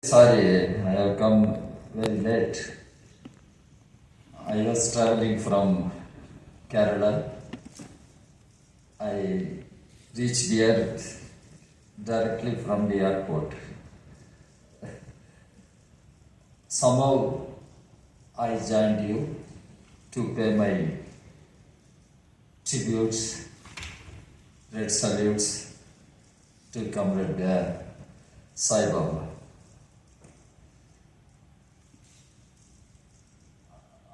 Sorry, I have come very late. I was traveling from Kerala. I reached here directly from the airport. Somehow I joined you to pay my tributes, red salutes to Comrade Sai Baba.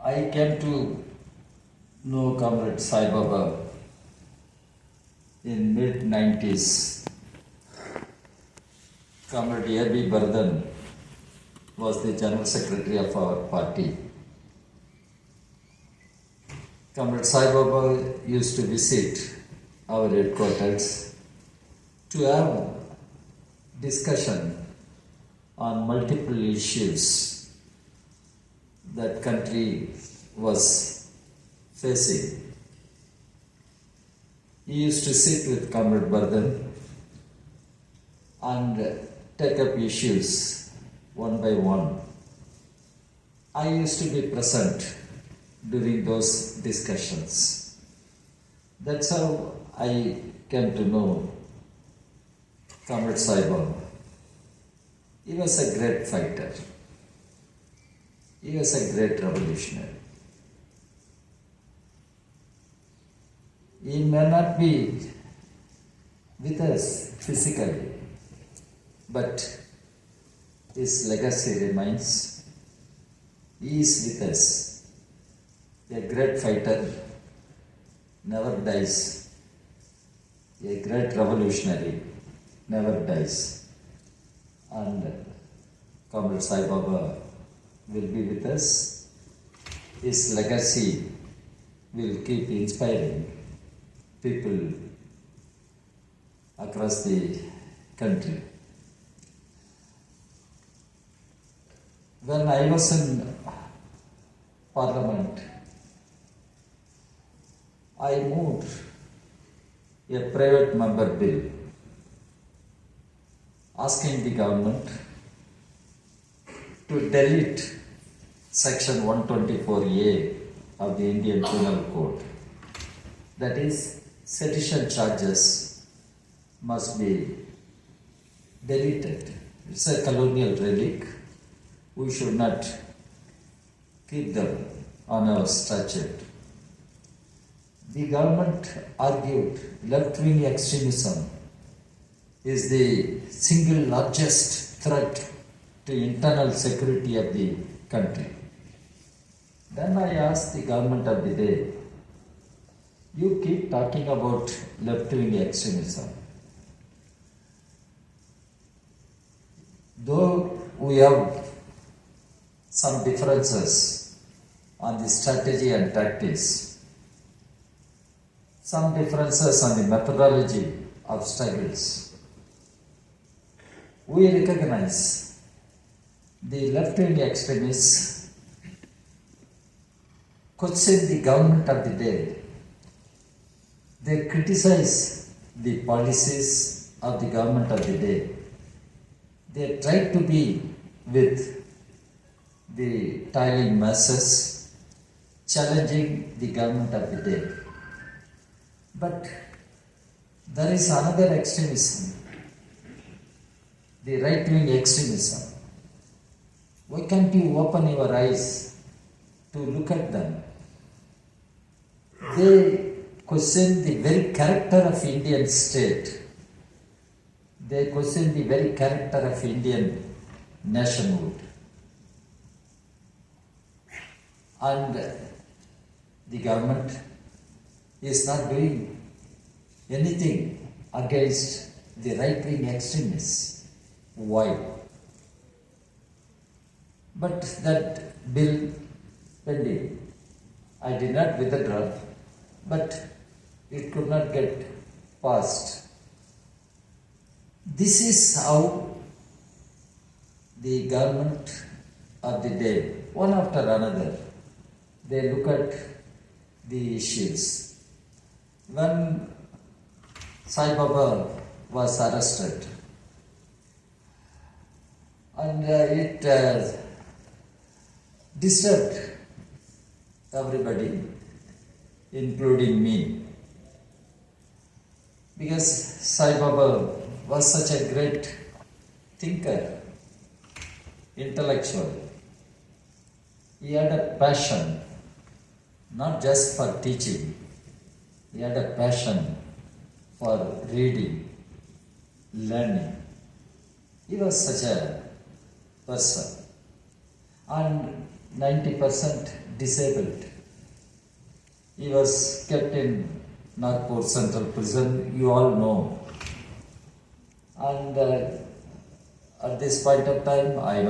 I came to know Comrade Sai Baba in mid-90s. Comrade A.B. Bardhan was the General Secretary of our party. Comrade Sai Baba used to visit our headquarters to have discussion on multiple issues that country was facing. He used to sit with Comrade Bardhan and take up issues one by one. I used to be present during those discussions. That's how I came to know Comrade Sai Baba. He was a great fighter. He was a great revolutionary. He may not be with us physically, but his legacy remains. He is with us. A great fighter never dies. A great revolutionary never dies. And Comrade Sai Baba will be with us. His legacy will keep inspiring people across the country. When I was in Parliament, I moved a private member bill asking the government to delete Section 124A of the Indian Penal Code. That is, sedition charges must be deleted. It's a colonial relic. We should not keep them on our statute. The government argued left-wing extremism is the single largest threat to internal security of the country. Then I asked the government of the day, you keep talking about left-wing extremism. Though we have some differences on the strategy and tactics, some differences on the methodology of struggles, we recognize the left-wing extremists question the government of the day. They criticize the policies of the government of the day. They try to be with the toiling masses, challenging the government of the day. But there is another extremism, the right-wing extremism. Why can't you open your eyes to look at them? They question the very character of Indian state. They question the very character of Indian nationhood. And the government is not doing anything against the right-wing extremists. Why? But that bill pending, I did not withdraw, but it could not get passed. This is how the government of the day, one after another, they look at the issues. When Sai Baba was arrested, and it disturbed everybody, including me, because Sai Baba was such a great thinker, intellectual. He had a passion, not just for teaching, he had a passion for reading, learning. He was such a person, and 90% disabled. He was kept in Nagpur Central Prison, you all know. And at this point of time, I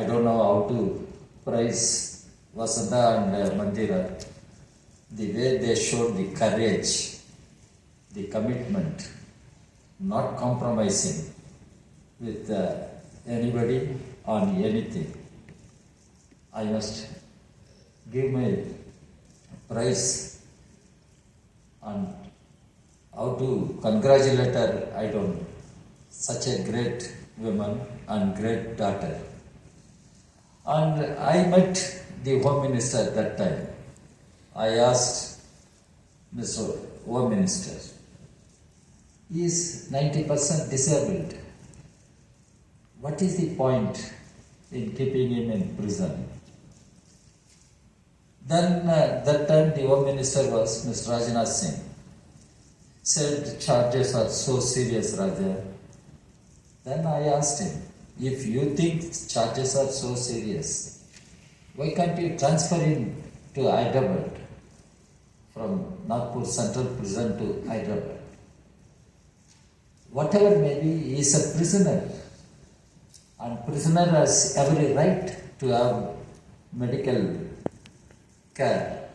don't know how to praise Vasudha and Mandira, the way they showed the courage, the commitment, not compromising with anybody on anything. I must give my praise, and how to congratulate her, I don't know. Such a great woman and great daughter. And I met the Home Minister at that time. I asked Mr. Home Minister, he is 90% disabled. What is the point in keeping him in prison? Then that time the Home Minister was Mr. Rajnath Singh. Said charges are so serious, Raja. Then I asked him, if you think charges are so serious, why can't you transfer him to Hyderabad, from Nagpur Central Prison to Hyderabad? Whatever may be, he is a prisoner, and prisoner has every right to have medical care.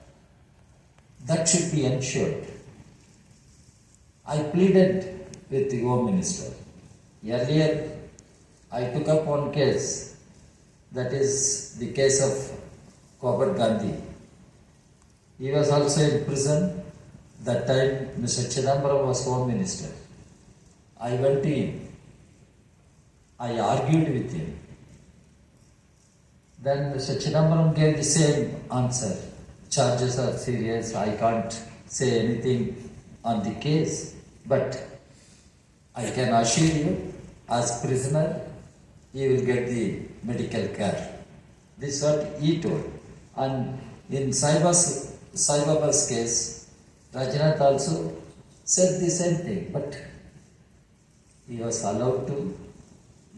That should be ensured. I pleaded with the Home Minister. Earlier, I took up one case, that is the case of Kobat Gandhi. He was also in prison. That time, Mr. Chidambaram was Home Minister. I went to him. I argued with him. Then Mr. Chidambaram gave the same answer. Charges are serious, I can't say anything on the case. But I can assure you, as prisoner, he will get the medical care. This is what he told. And in Sai Baba's case, Rajnath also said the same thing. But he was allowed to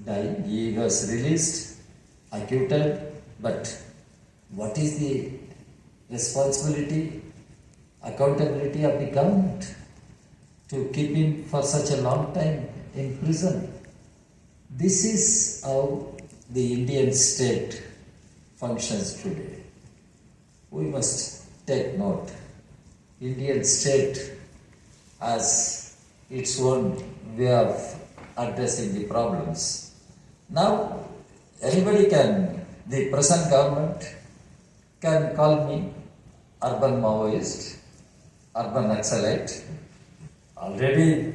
die. He was released, acquitted. But what is the responsibility, accountability of the government to keep him for such a long time in prison? This is how the Indian state functions today. We must take note. Indian state has its own way of addressing the problems. Now, anybody can, the present government can call me urban Maoist, urban Naxalite. Already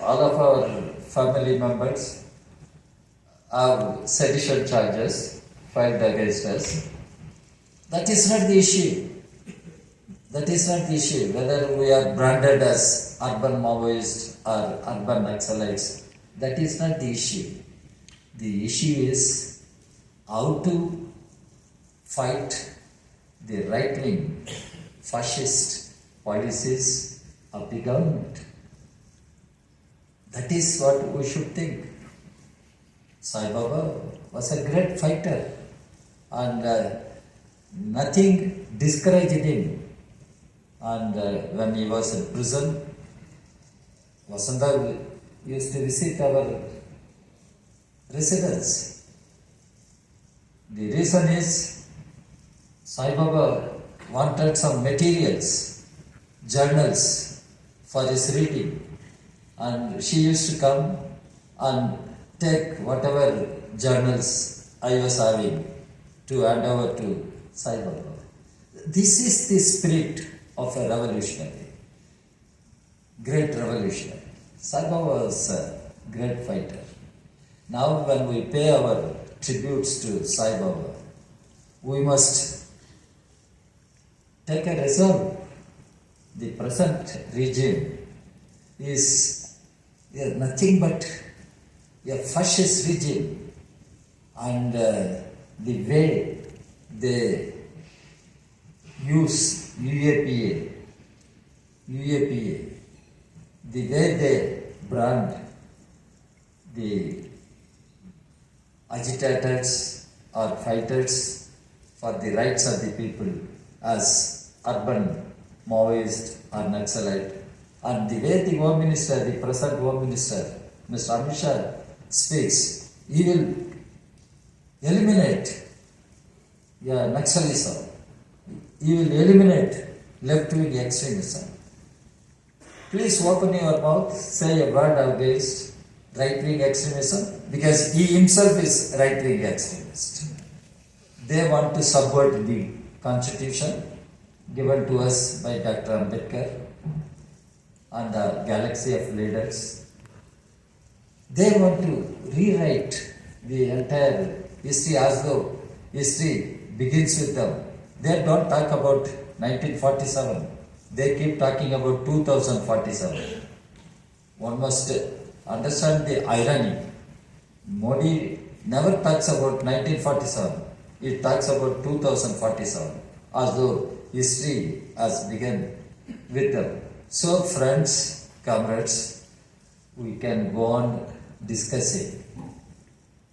all of our family members have sedition charges filed against us. That is not the issue. That is not the issue. Whether we are branded as urban Maoists or urban Naxalites, that is not the issue. The issue is how to fight the right-wing fascist policies of the government. That is what we should think. Sai Baba was a great fighter, and nothing discouraged him. And when he was in prison, Vasanta used to visit our residence. The reason is Sai Baba wanted some materials, journals for his reading, and she used to come and take whatever journals I was having to hand over to Sai Baba. This is the spirit of a revolutionary, great revolutionary. Sai Baba was a great fighter. Now when we pay our tributes to Sai Baba, we must take a resolve. The present regime is nothing but a fascist regime, and the way they use UAPA, the way they brand the agitators or fighters for the rights of the people as urban Maoist or Naxalite, and the way the Home Minister, the present Home Minister, Mr. Amit Shah, speaks, he will eliminate Naxalism, he will eliminate left-wing extremism. Please open your mouth, say a word against right-wing extremism, because he himself is right-wing extremist. They want to subvert the constitution given to us by Dr. Ambedkar and the galaxy of leaders. They want to rewrite the entire history as though history begins with them. They don't talk about 1947. They keep talking about 2047. One must understand the irony. Modi never talks about 1947. He talks about 2047 as though history has begun with them. So friends, comrades, we can go on discussing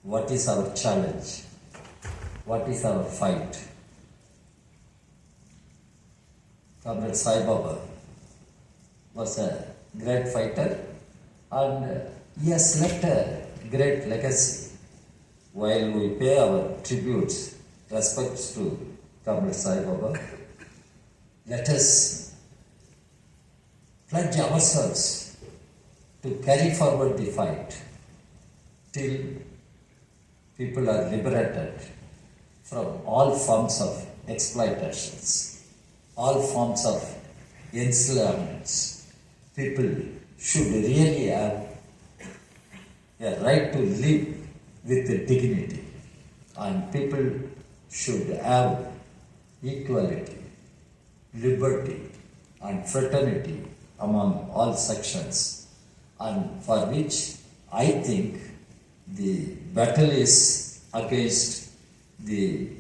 what is our challenge, what is our fight. Comrade Sai Baba was a great fighter, and he has left a great legacy. While we pay our tributes, respects to Comrade Sai Baba, let us pledge ourselves to carry forward the fight till people are liberated from all forms of exploitations, all forms of enslavements. People should really have a right to live with dignity, and people should have equality, liberty, and fraternity among all sections, and for which I think the battle is against the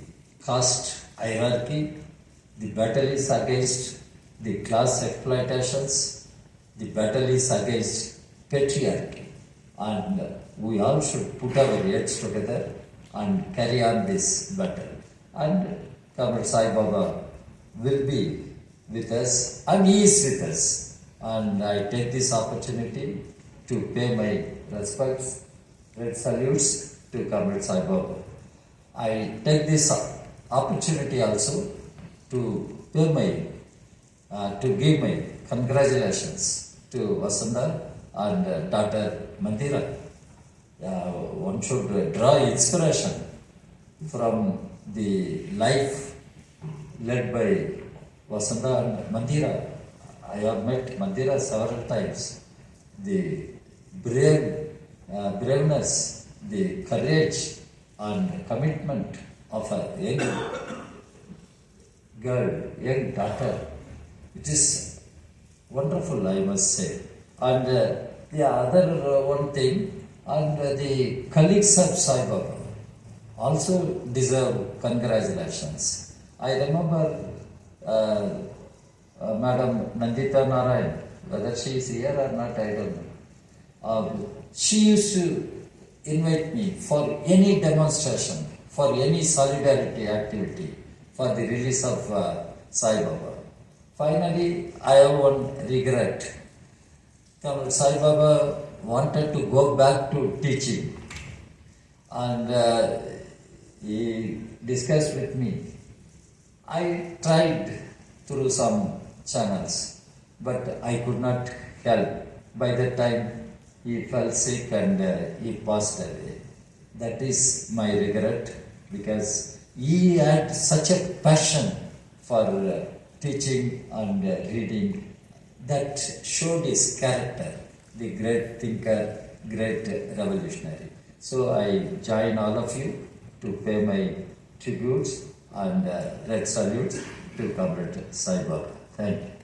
caste hierarchy, the battle is against the class exploitations, the battle is against patriarchy, and we all should put our heads together and carry on this battle. And Comrade Sai Baba will be with us, and he is with us. And I take this opportunity to pay my respects, red salutes to Comrade Sai Baba. I take this opportunity also to pay to give my congratulations to Vasanta and daughter Mandira. One should draw inspiration from the life led by Vasanta and Mandira. I have met Mandira several times. The braveness, the courage and commitment of a young girl, young daughter, it is wonderful, I must say. And the other one thing, and the colleagues of Sai Baba also deserve congratulations. I remember Madam Nandita Narayan, whether she is here or not, I don't know. She used to invite me for any demonstration, for any solidarity activity, for the release of Sai Baba. Finally, I have one regret. Comrade Sai Baba wanted to go back to teaching, and he discussed with me. I tried through some channels, but I could not help. By that time, he fell sick and he passed away. That is my regret, because he had such a passion for teaching and reading that showed his character, the great thinker, great revolutionary. So I join all of you to pay my tributes and red salutes to Comrade Sai Baba. Thank you.